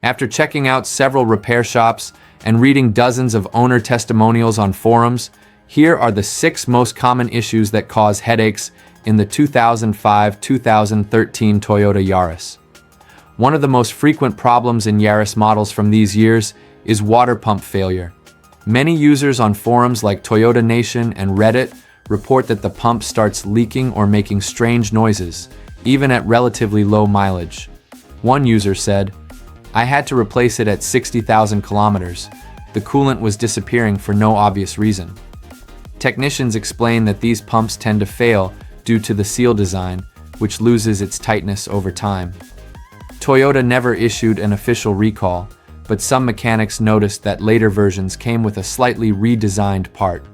After checking out several repair shops and reading dozens of owner testimonials on forums, here are the 6 most common issues that cause headaches in the 2005-2013 Toyota Yaris. One of the most frequent problems in Yaris models from these years is water pump failure. Many users on forums like Toyota Nation and Reddit report that the pump starts leaking or making strange noises, even at relatively low mileage. One user said, "I had to replace it at 60,000 kilometers. The coolant was disappearing for no obvious reason." Technicians explain that these pumps tend to fail due to the seal design, which loses its tightness over time. Toyota never issued an official recall, but some mechanics noticed that later versions came with a slightly redesigned part.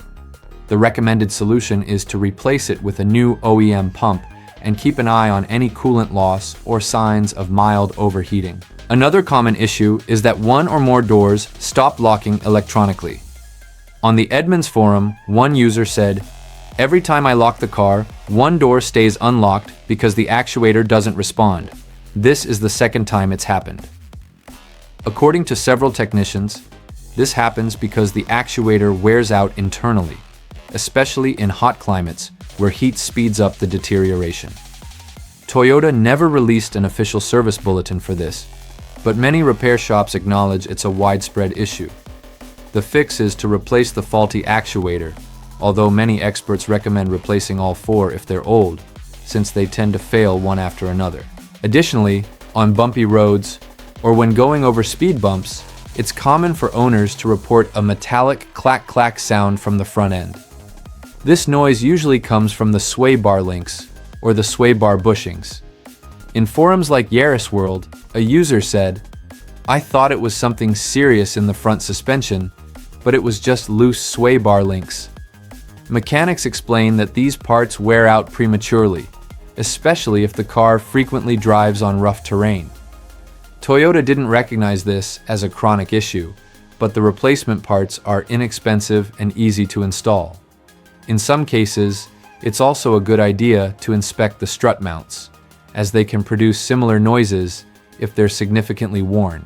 The recommended solution is to replace it with a new OEM pump and keep an eye on any coolant loss or signs of mild overheating. Another common issue is that one or more doors stop locking electronically. On the Edmunds forum, one user said, "Every time I lock the car, one door stays unlocked because the actuator doesn't respond. This is the second time it's happened." According to several technicians, this happens because the actuator wears out internally, especially in hot climates where heat speeds up the deterioration. Toyota never released an official service bulletin for this, but many repair shops acknowledge it's a widespread issue. The fix is to replace the faulty actuator, although many experts recommend replacing all 4 if they're old, since they tend to fail one after another. Additionally, on bumpy roads, or when going over speed bumps, it's common for owners to report a metallic clack-clack sound from the front end. This noise usually comes from the sway bar links, or the sway bar bushings. In forums like Yaris World, a user said, "I thought it was something serious in the front suspension, but it was just loose sway bar links." Mechanics explain that these parts wear out prematurely, especially if the car frequently drives on rough terrain. Toyota didn't recognize this as a chronic issue, but the replacement parts are inexpensive and easy to install. In some cases, it's also a good idea to inspect the strut mounts, as they can produce similar noises if they're significantly worn.